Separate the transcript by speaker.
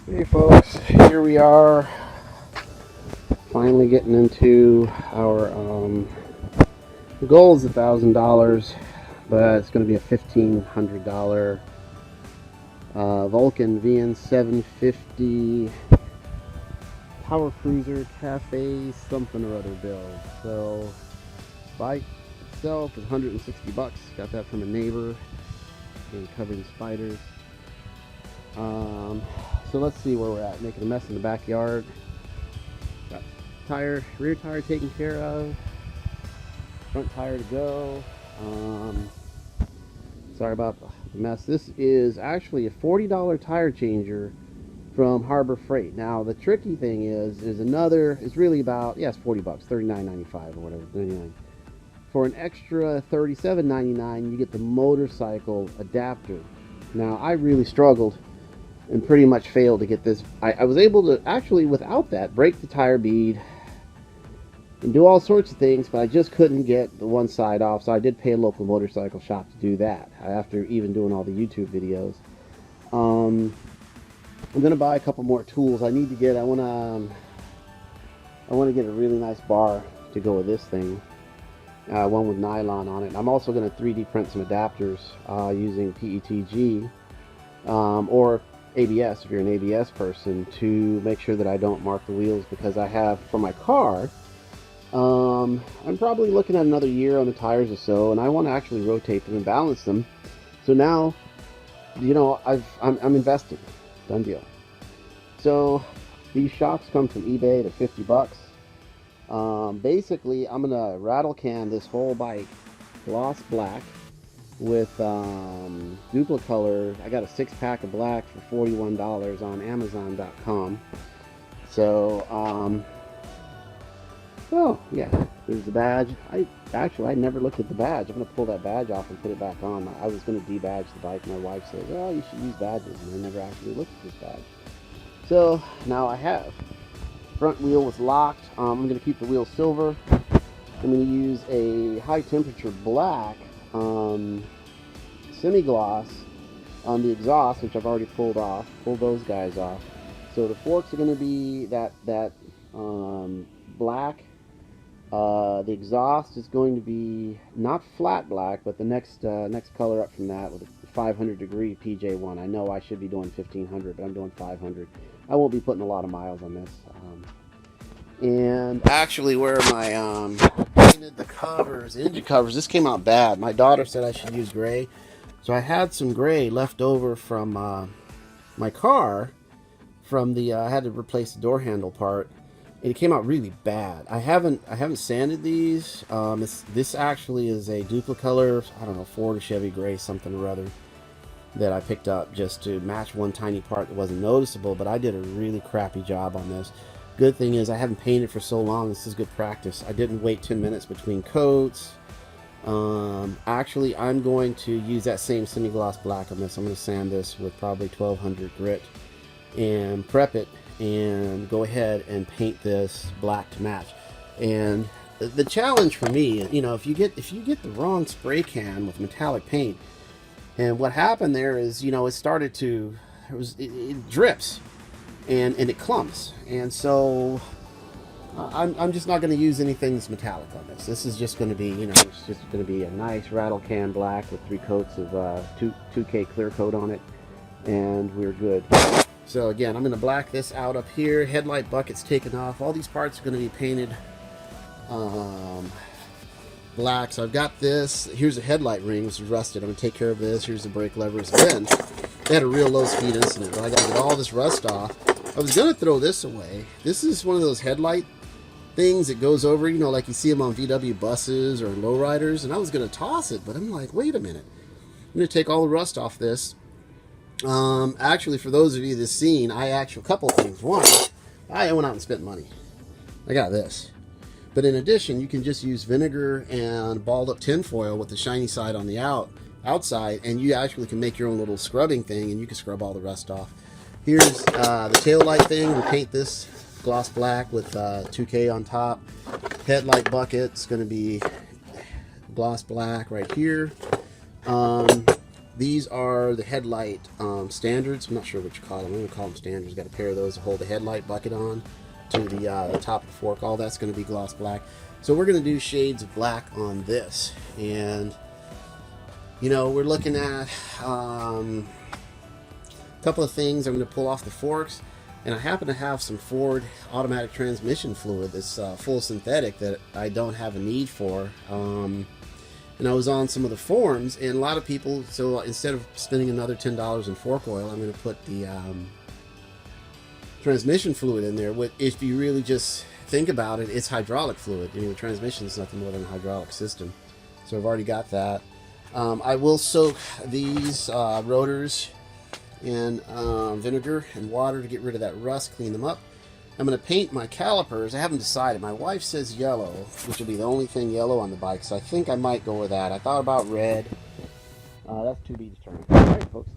Speaker 1: Hey folks, here we are, finally getting into our goal is $1,000, but it's going to be a $1,500 Vulcan VN750 Power Cruiser Cafe something or other build. So bike itself is 160 bucks. Got that from a neighbor and covered in spiders. So let's see where we're at. Making a mess in the backyard. Got rear tire taken care of. Front tire to go. Sorry about the mess. This is actually a $40 tire changer from Harbor Freight. Now the tricky thing is it's really about, it's 40 bucks, $39.95 or whatever, 99. For an extra $37.99, you get the motorcycle adapter. Now I really struggled and pretty much failed to get this. I was able to actually, without that, break the tire bead and do all sorts of things, but I just couldn't get the one side off, so I did pay a local motorcycle shop to do that after even doing all the YouTube videos. I'm gonna buy a couple more tools. I want to get a really nice bar to go with this thing, one with nylon on it. I'm also going to 3D print some adapters using PETG or ABS, if you're an ABS person, to make sure that I don't mark the wheels, because I have, for my car, I'm probably looking at another year on the tires or so, and I want to actually rotate them and balance them. So now, you know, I'm investing. Done deal. So these shocks come from eBay. They're 50 bucks. Basically, I'm gonna rattle can this whole bike gloss black with Duplicolor. I got a 6-pack of black for $41 on Amazon.com. So oh yeah, there's the badge. I never looked at the badge. I'm gonna pull that badge off and put it back on. I was gonna debadge the bike. My wife says, oh, you should use badges, and I never actually looked at this badge. So now I have. Front wheel was locked. I'm gonna keep the wheel silver. I'm gonna use a high temperature black semi-gloss on the exhaust, which I've already pulled those guys off. So the forks are going to be that black. The exhaust is going to be not flat black, but the next color up from that with a 500 degree PJ1. I know I should be doing 1500, but I'm doing 500. I won't be putting a lot of miles on this. And actually, where my painted the covers, engine covers, this came out bad. My daughter said I should use gray, so I had some gray left over from my car. From the I had to replace the door handle part, and it came out really bad. I haven't sanded these. This actually is a Duplicolor, I don't know, Ford or Chevy gray something or other that I picked up just to match one tiny part that wasn't noticeable. But I did a really crappy job on this. Good thing is I haven't painted for so long. This is good practice. I didn't wait 10 minutes between coats. Actually, I'm going to use that same semi-gloss black on this. I'm going to sand this with probably 1200 grit and prep it and go ahead and paint this black to match. And the challenge for me, you know, if you get the wrong spray can with metallic paint, and what happened there is, you know, it drips and it clumps, and so I'm just not going to use anything that's metallic on this. This is just going to be, you know, it's just going to be a nice rattle can black with 3 coats of 2K clear coat on it, and we're good. So again, I'm going to black this out up here. Headlight bucket's taken off. All these parts are going to be painted black. So I've got this. Here's a headlight ring, which is rusted. I'm going to take care of this. Here's the brake levers. Again, they had a real low speed incident, but I got to get all this rust off. I was going to throw this away. This is one of those headlight things that goes over, you know, like you see them on VW buses or lowriders, and I was going to toss it, but I'm like, wait a minute. I'm going to take all the rust off this. Actually, for those of you that's seen, a couple things. One, I went out and spent money. I got this. But in addition, you can just use vinegar and balled up tin foil with the shiny side on the outside, and you actually can make your own little scrubbing thing, and you can scrub all the rust off. Here's the tail light thing. We paint this gloss black with 2K on top. Headlight bucket's going to be gloss black right here. These are the headlight standards. I'm not sure what you call them. I'm going to call them standards. Got a pair of those to hold the headlight bucket on to the top of the fork. All that's going to be gloss black. So we're going to do shades of black on this. And, you know, we're looking at a couple of things. I'm going to pull off the forks. And I happen to have some Ford automatic transmission fluid, this full synthetic, that I don't have a need for. And I was on some of the forums, and a lot of people, so instead of spending another $10 in fork oil, I'm going to put the transmission fluid in there. If you really just think about it, it's hydraulic fluid. You know, transmission is nothing more than a hydraulic system. So I've already got that. I will soak these rotors in vinegar and water to get rid of that rust, clean them up. I'm going to paint my calipers. I haven't decided. My wife says yellow, which will be the only thing yellow on the bike, so I think I might go with that. I thought about red. That's to be determined. All right, folks.